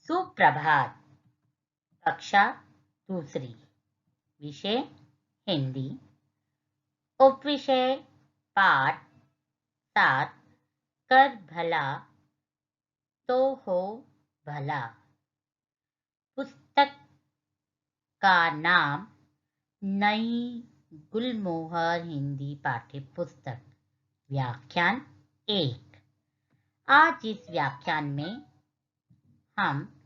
सुप्रभात। कक्षा दूसरी। विषय हिंदी। उपविषय पाठ 7। कर भला तो हो भला। पुस्तक का नाम नई गुलमोहर हिंदी पाठ्य पुस्तक। व्याख्यान 1। आज इस व्याख्यान में हम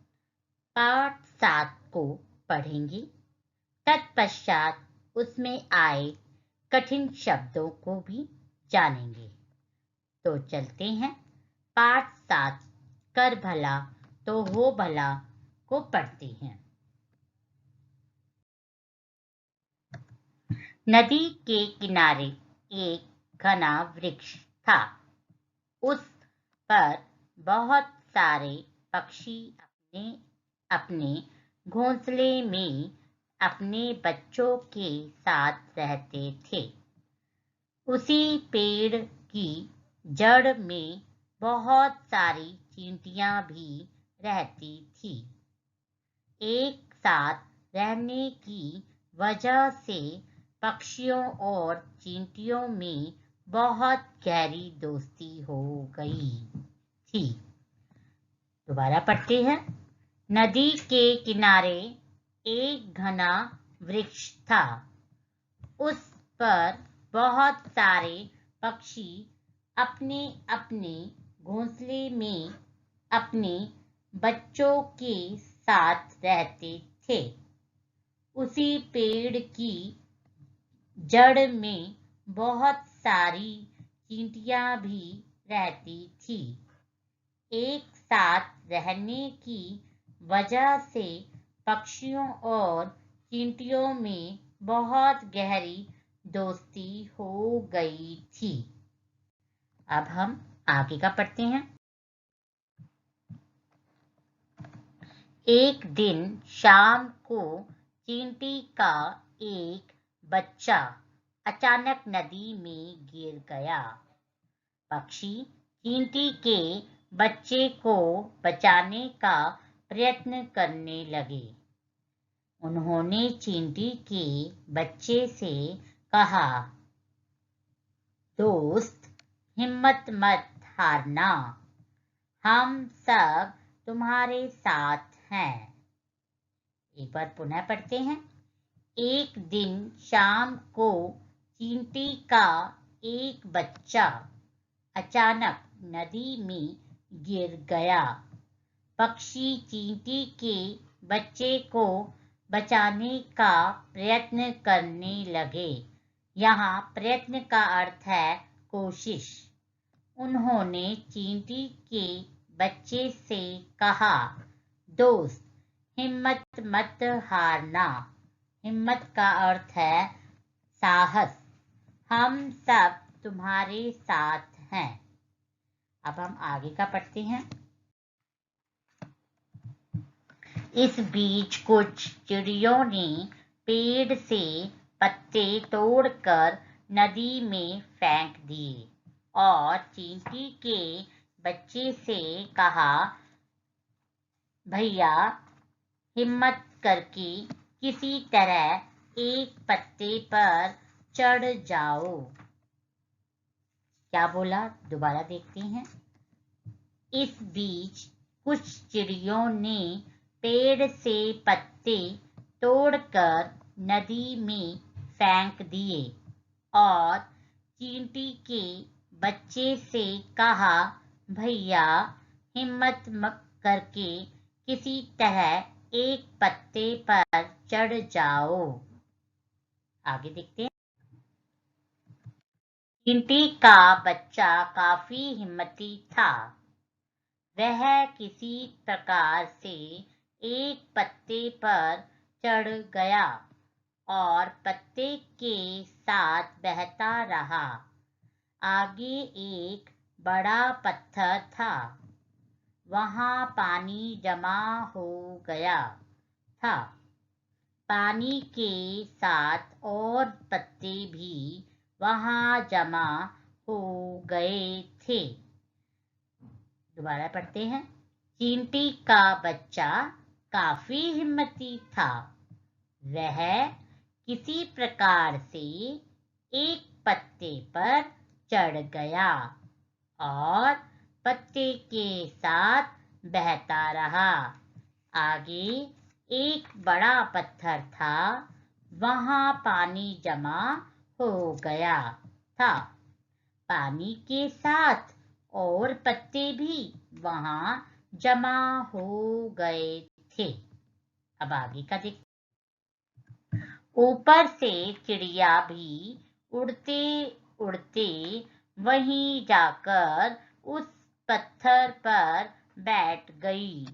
पाठ 7 को पढ़ेंगे। तत्पश्चात उसमें आए कठिन शब्दों को भी जानेंगे। तो चलते हैं पाठ 7 कर भला तो हो भला को पढ़ते हैं। नदी के किनारे एक घना वृक्ष था। उस पर बहुत सारे पक्षी अपने अपने घोंसले में अपने बच्चों के साथ रहते थे। उसी पेड़ की जड़ में बहुत सारी चींटियां भी रहती थी। एक साथ रहने की वजह से पक्षियों और चींटियों में बहुत गहरी दोस्ती हो गई थी। दोबारा पढ़ते हैं। नदी के किनारे एक घना वृक्ष था। उस पर बहुत सारे पक्षी अपने अपने घोंसले में अपने बच्चों के साथ रहते थे। उसी पेड़ की जड़ में बहुत सारी चींटियां भी रहती थी। एक साथ रहने की वजह से पक्षियों और चींटियों में बहुत गहरी दोस्ती हो गई थी। अब हम आगे का पढ़ते हैं। एक दिन शाम को चींटी का एक बच्चा अचानक नदी में गिर गया। पक्षी चींटी के बच्चे को बचाने का प्रयत्न करने लगे। उन्होंने चींटी के बच्चे से कहा, दोस्त, हिम्मत मत हारना, हम सब तुम्हारे साथ हैं। एक बार पुनः पढ़ते हैं। एक दिन शाम को चींटी का एक बच्चा अचानक नदी में गिर गया। पक्षी चींटी के बच्चे को बचाने का प्रयत्न करने लगे। यहाँ प्रयत्न का अर्थ है कोशिश। उन्होंने चींटी के बच्चे से कहा, दोस्त, हिम्मत मत हारना। हिम्मत का अर्थ है साहस। हम सब तुम्हारे साथ हैं। अब हम आगे का पढ़ते हैं। इस बीच कुछ चिड़ियों ने पेड़ से पत्ते तोड़कर नदी में फेंक दिए और चींटी के बच्चे से कहा, भैया, हिम्मत करके किसी तरह एक पत्ते पर चढ़ जाओ। क्या बोला? दोबारा देखते हैं। इस बीच कुछ चिड़ियों ने पेड़ से पत्ते तोड़कर नदी में फेंक दिए और चींटी के बच्चे से कहा, भैया, हिम्मत करके किसी तरह एक पत्ते पर चढ़ जाओ। आगे देखते हैं। चींटी का बच्चा काफी हिम्मती था। वह किसी प्रकार से एक पत्ते पर चढ़ गया और पत्ते के साथ बहता रहा। आगे एक बड़ा पत्थर था। वहां पानी जमा हो गया था। पानी के साथ और पत्ते भी वहां जमा हो गए थे। दोबारा पढ़ते हैं। चींटी का बच्चा काफी हिम्मती था। वह किसी प्रकार से एक पत्ते पर चढ़ गया और पत्ते के साथ बहता रहा। आगे एक बड़ा पत्थर था, वहां पानी जमा हो गया था। पानी के साथ और पत्ते भी वहां जमा हो गए थे। अब आगे का देख। ऊपर से चिड़िया भी उड़ते उड़ते वहीं जाकर उस पत्थर पर बैठ गई।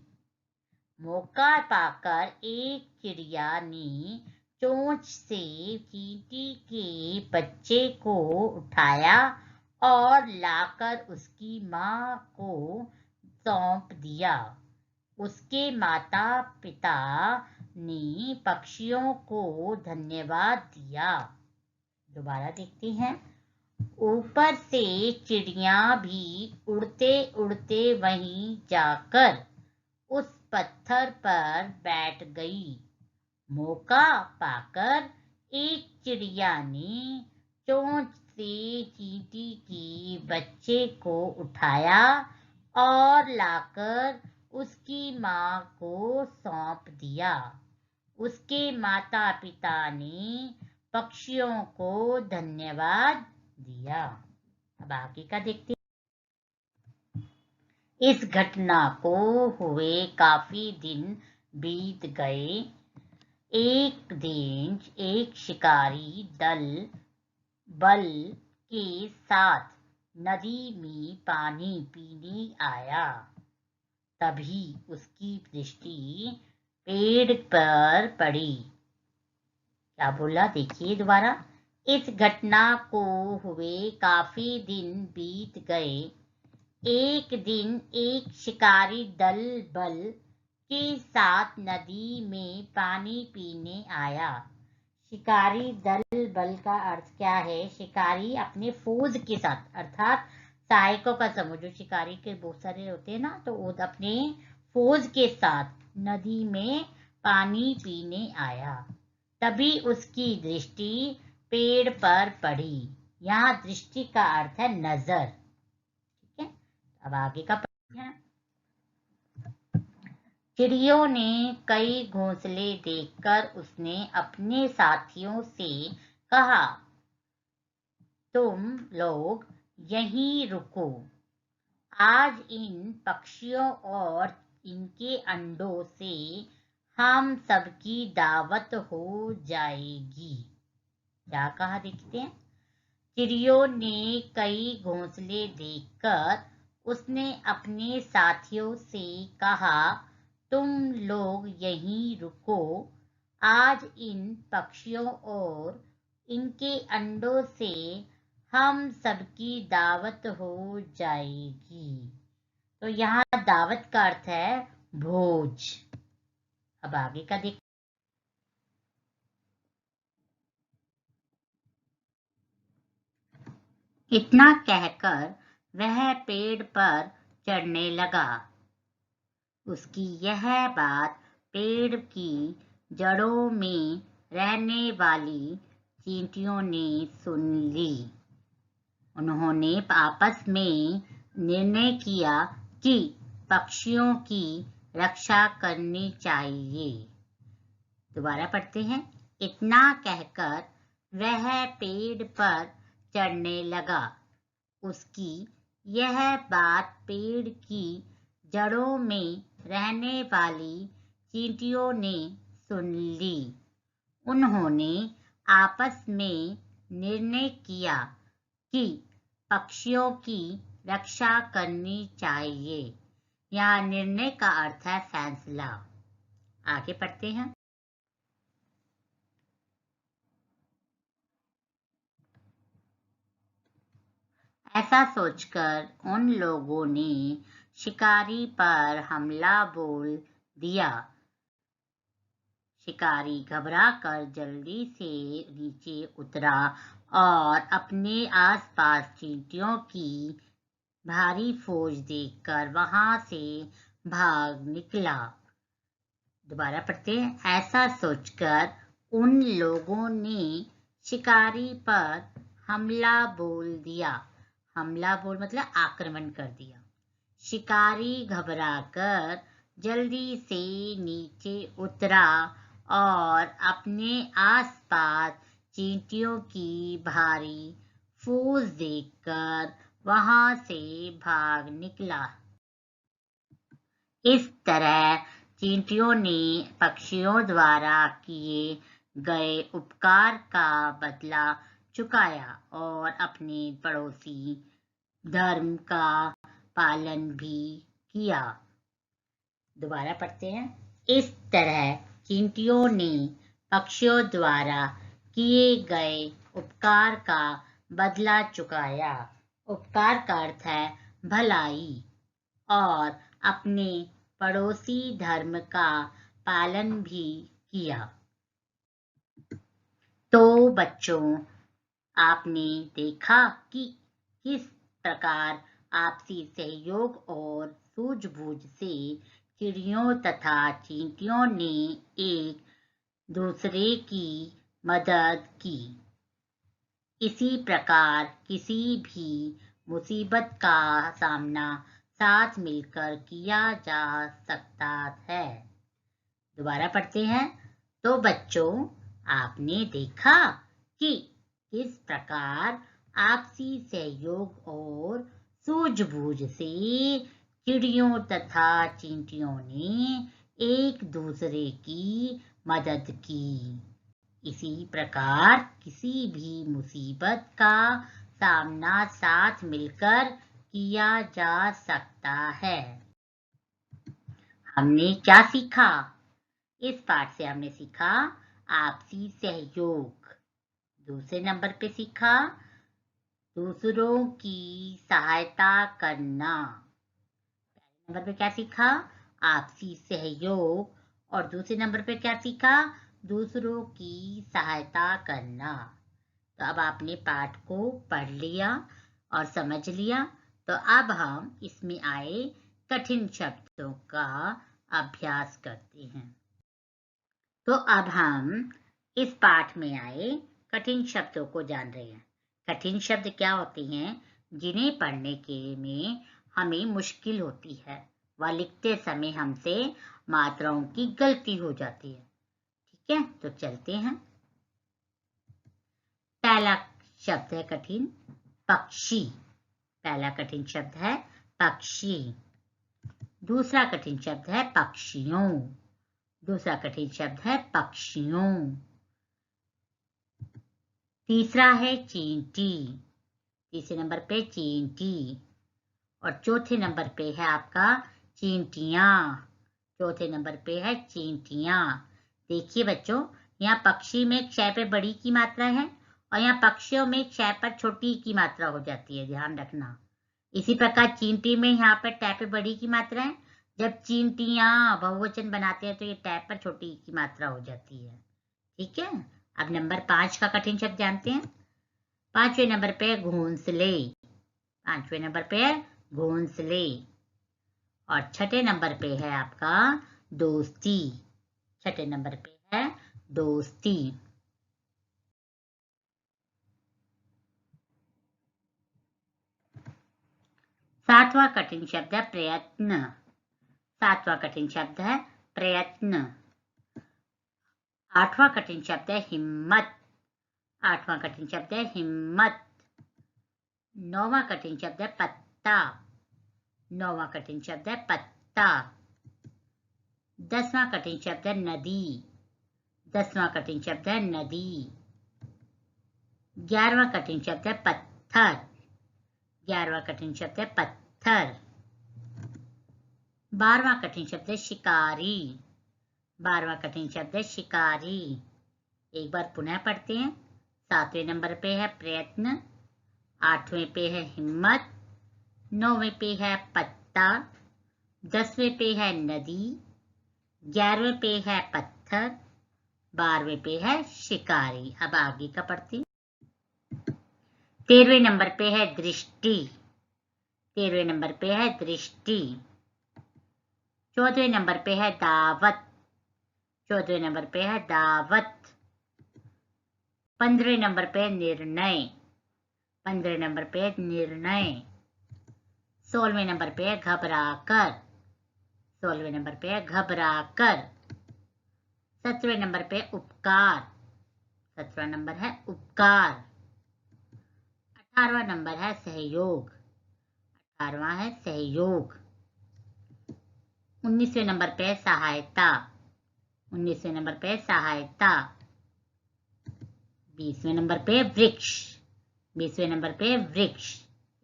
मौका पाकर एक चिड़िया ने चोंच से चींटी के बच्चे को उठाया और लाकर उसकी माँ को सौंप दिया। उसके माता पिता ने पक्षियों को धन्यवाद दिया। दोबारा देखते हैं। ऊपर से चिड़िया भी उड़ते उड़ते वहीं जाकर उस पत्थर पर बैठ गई। मौका पाकर एक चिड़िया ने चोंच से चींटी के बच्चे को उठाया और लाकर उसकी माँ को सौंप दिया। उसके माता पिता ने पक्षियों को धन्यवाद दिया। अब आगे का देखते। इस घटना को हुए काफी दिन बीत गए। एक दिन एक शिकारी दल बल के साथ नदी में पानी पीने आया। तभी उसकी दृष्टि पेड़ पर पड़ी। क्या बोला देखिए दोबारा। इस घटना को हुए काफी दिन बीत गए। एक दिन एक शिकारी दल बल के साथ नदी में पानी पीने आया। शिकारी दल बल का अर्थ क्या है? शिकारी अपने फौज के साथ अर्थात सहायकों का समूह। जो शिकारी के बहुत सारे होते हैं ना, तो वो अपने फौज के साथ नदी में पानी पीने आया। तभी उसकी दृष्टि पेड़ पर पड़ी। यहाँ दृष्टि का अर्थ है नजर। ठीक है, अब आगे का प्रश्न है। चिड़ियों ने कई घोंसले देखकर उसने अपने साथियों से कहा, तुम लोग यहीं रुको। आज इन पक्षियों और इनके अंडों से हम सबकी दावत हो जाएगी। क्या कहा देखते हैं। चिड़ियों ने कई घोंसले देखकर उसने अपने साथियों से कहा, तुम लोग यहीं रुको। आज इन पक्षियों और इनके अंडों से हम सबकी दावत हो जाएगी। तो यहाँ दावत का अर्थ है भोज। अब आगे का देख। इतना कहकर वह पेड़ पर चढ़ने लगा। उसकी यह बात पेड़ की जड़ों में रहने वाली चींटियों ने सुन ली। उन्होंने आपस में निर्णय किया कि पक्षियों की रक्षा करनी चाहिए। दोबारा पढ़ते हैं। इतना कहकर वह पेड़ पर चढ़ने लगा। उसकी यह बात पेड़ की जड़ों में रहने वाली चींटियों ने सुन ली। उन्होंने आपस में निर्णय किया कि पक्षियों की रक्षा करनी चाहिए। यहाँ निर्णय का अर्थ है फैसला। आगे पढ़ते हैं। ऐसा सोचकर उन लोगों ने शिकारी पर हमला बोल दिया। शिकारी घबराकर जल्दी से नीचे उतरा और अपने आसपास चींटियों की भारी फौज देखकर वहां से भाग निकला। दोबारा पढ़ते हैं। ऐसा सोचकर उन लोगों ने शिकारी पर हमला बोल दिया। हमला बोल मतलब आक्रमण कर दिया। शिकारी घबराकर जल्दी से नीचे उतरा और अपने आसपास चींटियों की भारी फौज देखकर वहां से भाग निकला। इस तरह चींटियों ने पक्षियों द्वारा किए गए उपकार का बदला चुकाया और अपने पड़ोसी धर्म का पालन भी किया। दोबारा पढ़ते हैं। इस तरह चींटियों ने पक्षियों द्वारा किए गए उपकार का बदला चुकाया। उपकार का अर्थ है भलाई, और अपने पड़ोसी धर्म का पालन भी किया। तो बच्चों, आपने देखा कि किस प्रकार आपसी सहयोग और सूझबूझ से चिड़ियों तथा चींटियों ने एक दूसरे की मदद की। इसी प्रकार किसी भी मुसीबत का सामना साथ मिलकर किया जा सकता है। दोबारा पढ़ते हैं। तो बच्चों, आपने देखा कि किस प्रकार आपसी सहयोग और सूझबूझ से चिड़ियों तथा चींटियों ने एक दूसरे की मदद की। इसी प्रकार किसी भी मुसीबत का सामना साथ मिलकर किया जा सकता है। हमने क्या सीखा? इस पाठ से हमने सीखा आपसी सहयोग। दूसरे नंबर पे सीखा दूसरों की सहायता करना। पहले नंबर पे क्या सीखा? आपसी सहयोग। और दूसरे नंबर पे क्या सीखा? दूसरों की सहायता करना। तो अब आपने पाठ को पढ़ लिया और समझ लिया। तो अब हम इसमें आए कठिन शब्दों का अभ्यास करते हैं। तो अब हम इस पाठ में आए कठिन शब्दों को जान रहे हैं। कठिन शब्द क्या होते हैं? जिन्हें पढ़ने के में हमें मुश्किल होती है, व लिखते समय हमसे मात्राओं की गलती हो जाती है। ठीक है, तो चलते हैं। पहला शब्द है कठिन, पक्षी। पहला कठिन शब्द है पक्षी। दूसरा कठिन शब्द है पक्षियों। दूसरा कठिन शब्द है पक्षियों। तीसरा है चींटी। तीसरे नंबर पे चींटी। और चौथे नंबर पे है आपका चींटियां। चौथे नंबर पे है चींटियां। देखिए बच्चों, यहाँ पक्षी में क्षय पे बड़ी की मात्रा है और यहाँ पक्षियों में क्षय पर छोटी की मात्रा हो जाती है, ध्यान रखना। इसी प्रकार चींटी में यहाँ पर टै पे बड़ी की मात्रा है। जब चींटियां बहुवचन बनाते हैं तो ये टै पर छोटी की मात्रा हो जाती है। ठीक है, अब नंबर 5 का कठिन शब्द जानते हैं। 5वें नंबर पे घोंसले। 5वें नंबर पे है घोंसले। और 6ठे नंबर पे है आपका दोस्ती। 6ठे नंबर पे है दोस्ती। सातवां कठिन शब्द है प्रयत्न। सातवां कठिन शब्द है प्रयत्न। आठवां कठिन शब्द है हिम्मत। आठवां कठिन शब्द है हिम्मत। नौवां कठिन शब्द है पत्ता। नौवां कठिन शब्द है पत्ता। 10वां कठिन शब्द है नदी। 10वां कठिन शब्द है नदी। 11वां कठिन शब्द है पत्थर। 11वां कठिन शब्द है पत्थर। 12वां कठिन शब्द है शिकारी। 12वां कठिन शब्द है शिकारी। एक बार पुनः पढ़ते हैं। 7वें नंबर पे है प्रयत्न। 8वें पे है हिम्मत। 9वें पे है पत्ता। 10वें पे है नदी। 11वें पे है पत्थर। 12वें पे है शिकारी। अब आगे का पढ़ते हैं। 13वें नंबर पे है दृष्टि। 13वें नंबर पे है दृष्टि। 14वें नंबर पे है दावत, 14वें नंबर पे है दावत। 15वें नंबर पे निर्णय, 15वें नंबर पे निर्णय। 16वें नंबर पे घबराकर, 16वें नंबर पे घबराकर। 17वें नंबर पे उपकार, 17वां नंबर है उपकार। 18वां नंबर है सहयोग, 18वां है सहयोग। 19वें नंबर पे सहायता, 19वें नंबर पे सहायता। 20वें नंबर पे वृक्ष, 20वें नंबर पे वृक्ष।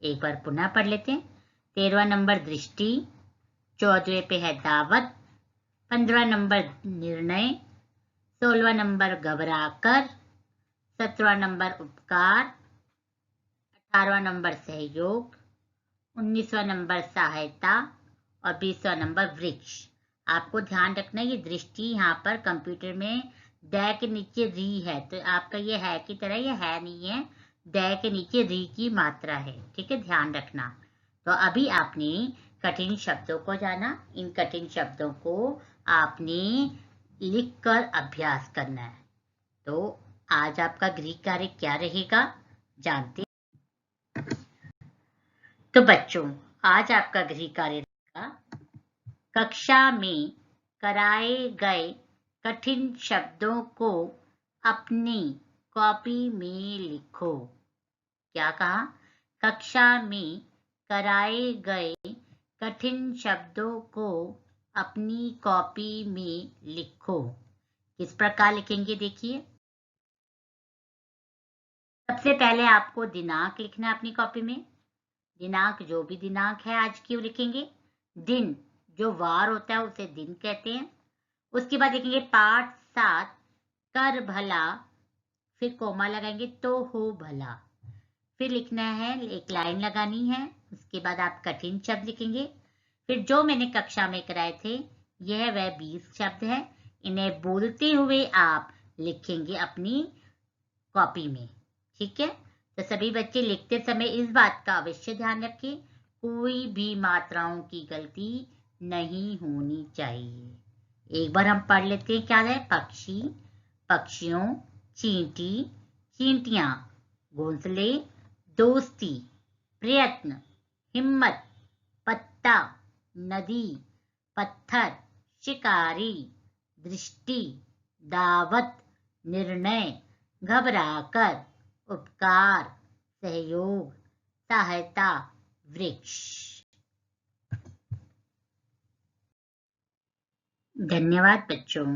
एक बार पुनः पढ़ लेते हैं। 13वां नंबर दृष्टि, 14वें पे है दावत, 15वां नंबर निर्णय, 16वां नंबर घबराकर, 17वां नंबर उपकार, 18वां नंबर सहयोग, 19वां नंबर सहायता और 20वां नंबर वृक्ष। आपको ध्यान रखना ये दृष्टि यहाँ पर कंप्यूटर में द के नीचे री है, तो आपका ये है की तरह ये है नहीं है, द के नीचे री की मात्रा है, ठीक है, ध्यान रखना। तो अभी आपने कठिन शब्दों को जाना, इन कठिन शब्दों को आपने लिखकर अभ्यास करना है। तो आज आपका गृह कार्य क्या रहेगा जानते? तो बच्चों आज आपका गृह कार्य रहेगा, कक्षा में कराए गए कठिन शब्दों को अपनी कॉपी में लिखो। क्या कहा? कक्षा में कराए गए कठिन शब्दों को अपनी कॉपी में लिखो। किस प्रकार लिखेंगे देखिए। सबसे पहले आपको दिनांक लिखना है अपनी कॉपी में। दिनांक जो भी दिनांक है आज की वो लिखेंगे। दिन जो वार होता है उसे दिन कहते हैं। उसके बाद लिखेंगे पाठ 7 कर भला, फिर कोमा लगाएंगे तो हो भला। फिर लिखना है, एक लाइन लगानी है। उसके बाद आप कठिन शब्द लिखेंगे। फिर जो मैंने कक्षा में कराए थे यह वह 20 शब्द है, इन्हें बोलते हुए आप लिखेंगे अपनी कॉपी में। ठीक है, तो सभी बच्चे लिखते समय इस बात का अवश्य ध्यान रखें, कोई भी मात्राओं की गलती नहीं होनी चाहिए। एक बार हम पढ़ लेते हैं। क्या है? पक्षी, पक्षियों, चींटी, चींटियां, घोंसले, दोस्ती, प्रयत्न, हिम्मत, पत्ता, नदी, पत्थर, शिकारी, दृष्टि, दावत, निर्णय, घबराकर, उपकार, सहयोग, सहायता, वृक्ष। धन्यवाद बच्चों।